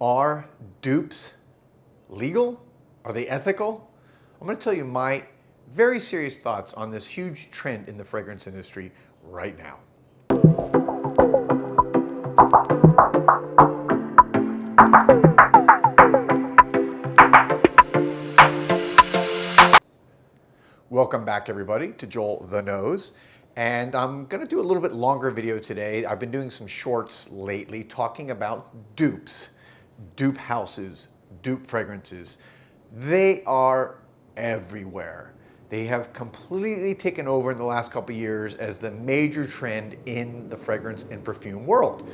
Are dupes legal? Are they ethical? I'm going to tell you my very serious thoughts on this huge trend in the fragrance industry right now. Welcome back, everybody, to Joel the Nose. And I'm going to do a little bit longer video today. I've been doing some shorts lately talking about dupes, dupe houses, dupe fragrances. They are everywhere. They have completely taken over in the last couple of years as the major trend in the fragrance and perfume world.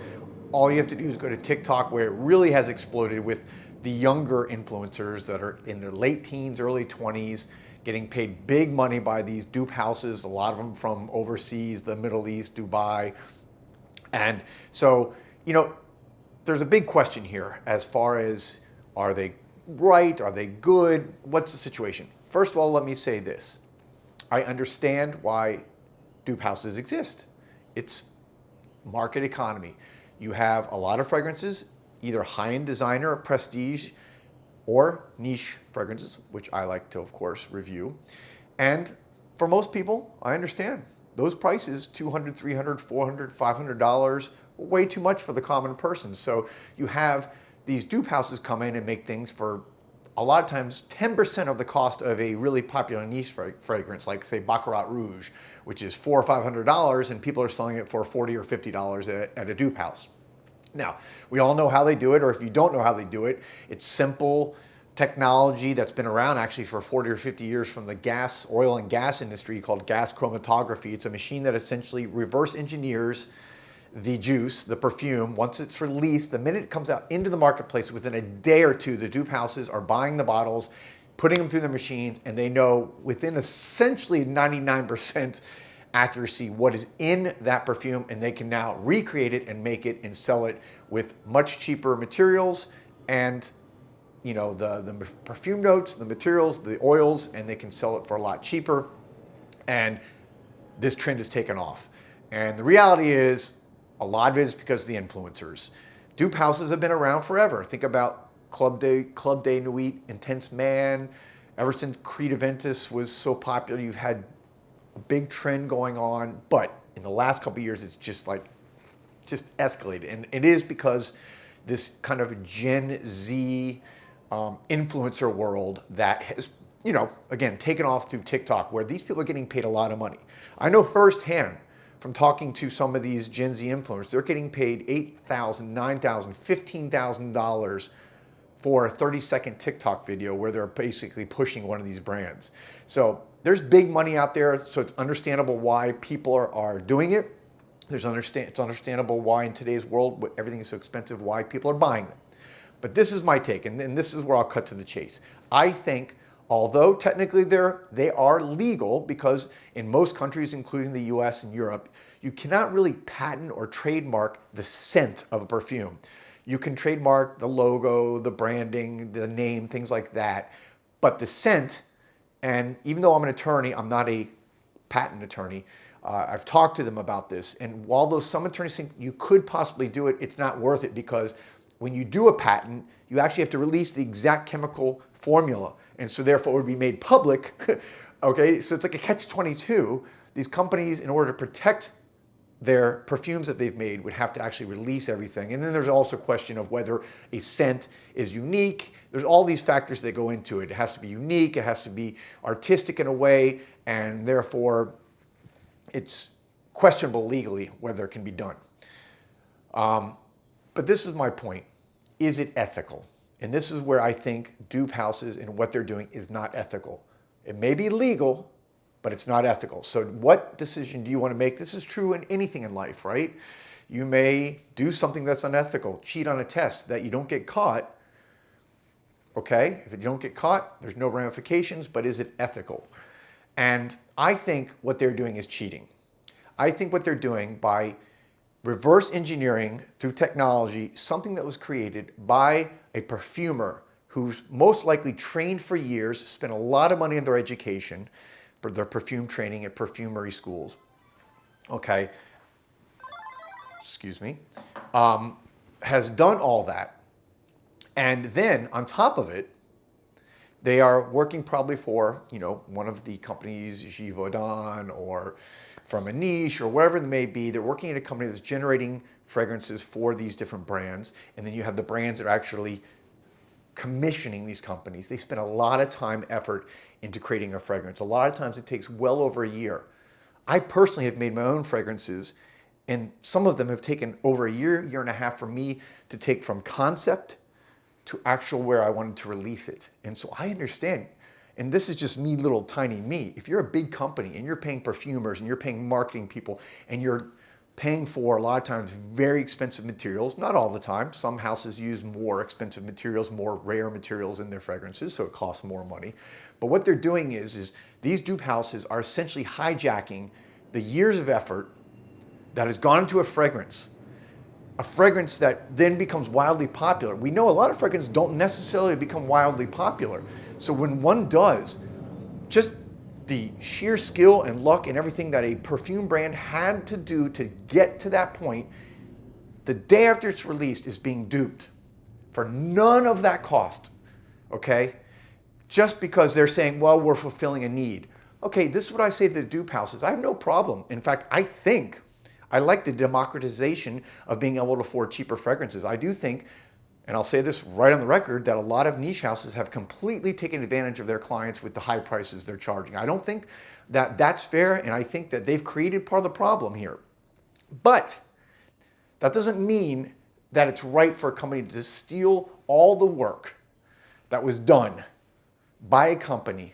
All you have to do is go to TikTok, where it really has exploded with the younger influencers that are in their late teens, early 20s, getting paid big money by these dupe houses, a lot of them from overseas, the Middle East, Dubai. And so, there's a big question here as far as, are they right? Are they good? What's the situation? First of all, let me say this. I understand why dupe houses exist. It's market economy. You have a lot of fragrances, either high-end designer or prestige, or niche fragrances, which I like to, of course, review. And for most people, I understand those prices, $200, $300, $400, $500, way too much for the common person. So you have these dupe houses come in and make things for a lot of times 10% of the cost of a really popular niche fragrance, like say Baccarat Rouge, which is $400 or $500, and people are selling it for $40 or $50 at a dupe house. Now, we all know how they do it, or if you don't know how they do it, it's simple technology that's been around actually for 40 or 50 years from the oil and gas industry, called gas chromatography. It's a machine that essentially reverse engineers the juice, the perfume. Once it's released, the minute it comes out into the marketplace, within a day or two, the dupe houses are buying the bottles, putting them through the machines, and they know within essentially 99% accuracy what is in that perfume, and they can now recreate it and make it and sell it with much cheaper materials and the perfume notes, the materials, the oils, and they can sell it for a lot cheaper. And this trend has taken off. And the reality is, a lot of it is because of the influencers. Dupe houses have been around forever. Think about Club de Nuit, Intense Man. Ever since Creed Aventus was so popular, you've had a big trend going on. But in the last couple of years, it's just escalated. And it is because this kind of Gen Z influencer world that has, again, taken off through TikTok, where these people are getting paid a lot of money. I know firsthand from talking to some of these Gen Z influencers, they're getting paid $8,000, $9,000, $15,000 for a 30-second TikTok video where they're basically pushing one of these brands. So there's big money out there, so it's understandable why people are doing it. It's understandable why in today's world, everything is so expensive, why people are buying them. But this is my take, and this is where I'll cut to the chase. I think, although technically they are legal, because in most countries, including the US and Europe, you cannot really patent or trademark the scent of a perfume. You can trademark the logo, the branding, the name, things like that. But the scent, and even though I'm an attorney, I'm not a patent attorney, I've talked to them about this. And while some attorneys think you could possibly do it, it's not worth it, because when you do a patent, you actually have to release the exact chemical formula. And so therefore it would be made public. Okay, so it's like a catch-22. These companies, in order to protect their perfumes that they've made, would have to actually release everything. And then there's also a question of whether a scent is unique. There's all these factors that go into it. It has to be unique, it has to be artistic in a way, and therefore it's questionable legally whether it can be done. But this is my point. Is it ethical? And this is where I think dupe houses and what they're doing is not ethical. It may be legal, but it's not ethical. So what decision do you want to make? This is true in anything in life, right? You may do something that's unethical, cheat on a test that you don't get caught. Okay, if you don't get caught, there's no ramifications, but is it ethical? And I think what they're doing is cheating. I think what they're doing by reverse engineering through technology something that was created by a perfumer who's most likely trained for years, spent a lot of money in their education for their perfume training at perfumery schools. Okay, excuse me, has done all that And then on top of it, they are working probably for, one of the companies, Givaudan or from a niche or wherever it may be. They're working at a company that's generating fragrances for these different brands. And then you have the brands that are actually commissioning these companies. They spend a lot of time, effort into creating a fragrance. A lot of times it takes well over a year. I personally have made my own fragrances, and some of them have taken over a year, year and a half for me to take from concept to actual where I wanted to release it. And so I understand, and this is just me, little tiny me. If you're a big company and you're paying perfumers and you're paying marketing people and you're paying for a lot of times very expensive materials, not all the time. Some houses use more expensive materials, more rare materials in their fragrances, so it costs more money. But what they're doing is these dupe houses are essentially hijacking the years of effort that has gone into a fragrance that then becomes wildly popular. We know a lot of fragrances don't necessarily become wildly popular. So when one does, just the sheer skill and luck and everything that a perfume brand had to do to get to that point, the day after it's released is being duped for none of that cost, okay? Just because they're saying, well, we're fulfilling a need. Okay, this is what I say to the dupe houses. I have no problem. In fact, I like the democratization of being able to afford cheaper fragrances. I do think, and I'll say this right on the record, that a lot of niche houses have completely taken advantage of their clients with the high prices they're charging. I don't think that that's fair, and I think that they've created part of the problem here. But that doesn't mean that it's right for a company to steal all the work that was done by a company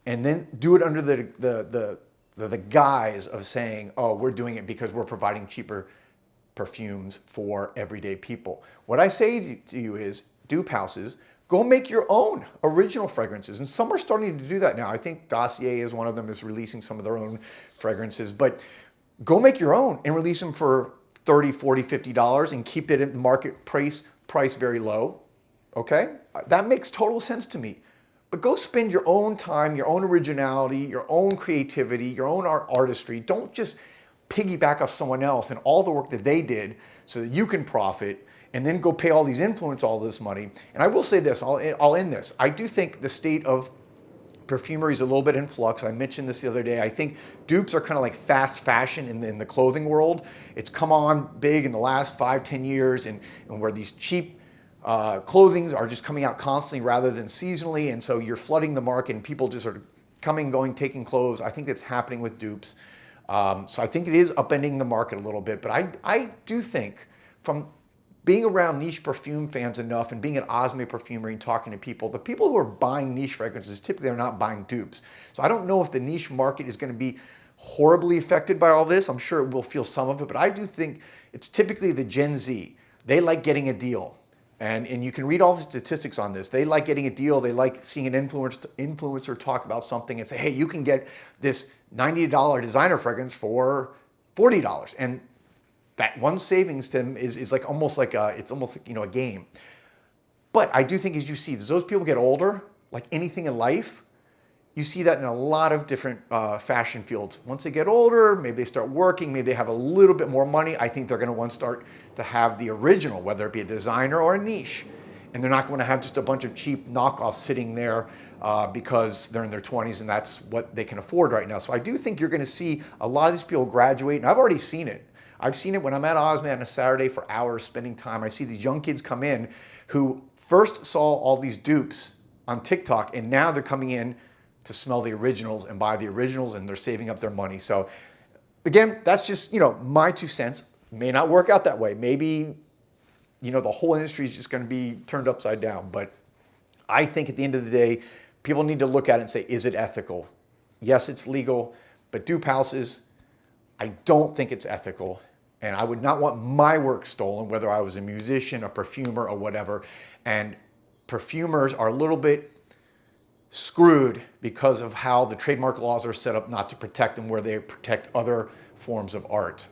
and then do it under the guise of saying, oh, we're doing it because we're providing cheaper perfumes for everyday people. What I say to you is, dupe houses, go make your own original fragrances. And some are starting to do that now. I think Dossier is one of them, is releasing some of their own fragrances. But go make your own and release them for $30, $40, $50 and keep it at market price very low. Okay? That makes total sense to me. But go spend your own time, your own originality, your own creativity, your own artistry. Don't just piggyback off someone else and all the work that they did so that you can profit and then go pay all these influencers all this money. And I will say this, I'll end this. I do think the state of perfumery is a little bit in flux. I mentioned this the other day. I think dupes are kind of like fast fashion in the clothing world. It's come on big in the last 5-10 years, and where these cheap clothings are just coming out constantly rather than seasonally, and so you're flooding the market and people just sort of coming, going, taking clothes. I think that's happening with dupes. So I think it is upending the market a little bit, but I do think, from being around niche perfume fans enough and being at Osme Perfumery and talking to people, the people who are buying niche fragrances typically are not buying dupes. So I don't know if the niche market is going to be horribly affected by all this. I'm sure it will feel some of it, but I do think it's typically the Gen Z. They like getting a deal. And you can read all the statistics on this. They like getting a deal. They like seeing an influencer talk about something and say, hey, you can get this $90 designer fragrance for $40. And that one savings to them is like almost like a game. But I do think, as you see, as those people get older, like anything in life, you see that in a lot of different fashion fields. Once they get older, maybe they start working, maybe they have a little bit more money. I think they're going to want to start to have the original, whether it be a designer or a niche. And they're not going to have just a bunch of cheap knockoffs sitting there because they're in their 20s and that's what they can afford right now. So I do think you're going to see a lot of these people graduate, and I've already seen it. I've seen it when I'm at Osme on a Saturday for hours spending time. I see these young kids come in who first saw all these dupes on TikTok, and now they're coming in to smell the originals and buy the originals, and they're saving up their money. So again, that's just, my 2 cents. May not work out that way. Maybe, the whole industry is just going to be turned upside down. But I think at the end of the day, people need to look at it and say, is it ethical? Yes, it's legal, but dupe houses, I don't think it's ethical. And I would not want my work stolen, whether I was a musician, a perfumer, or whatever. And perfumers are a little bit screwed because of how the trademark laws are set up not to protect them where they protect other forms of art.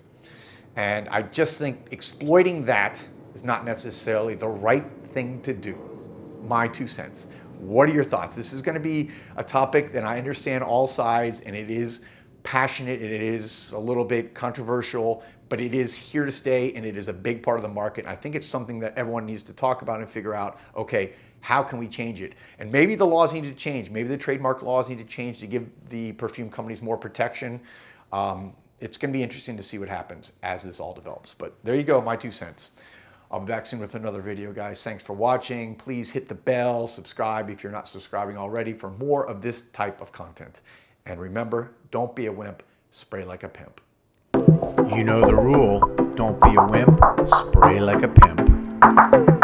And I just think exploiting that is not necessarily the right thing to do. My 2 cents. What are your thoughts? This is going to be a topic that I understand all sides, and it is passionate, and it is a little bit controversial, but it is here to stay, and it is a big part of the market. I think it's something that everyone needs to talk about and figure out, okay, how can we change it? And maybe the laws need to change. Maybe the trademark laws need to change to give the perfume companies more protection. It's going to be interesting to see what happens as this all develops. But there you go, my 2 cents. I'll be back soon with another video, guys. Thanks for watching. Please hit the bell, subscribe if you're not subscribing already for more of this type of content. And remember, don't be a wimp, spray like a pimp. You know the rule. Don't be a wimp, spray like a pimp.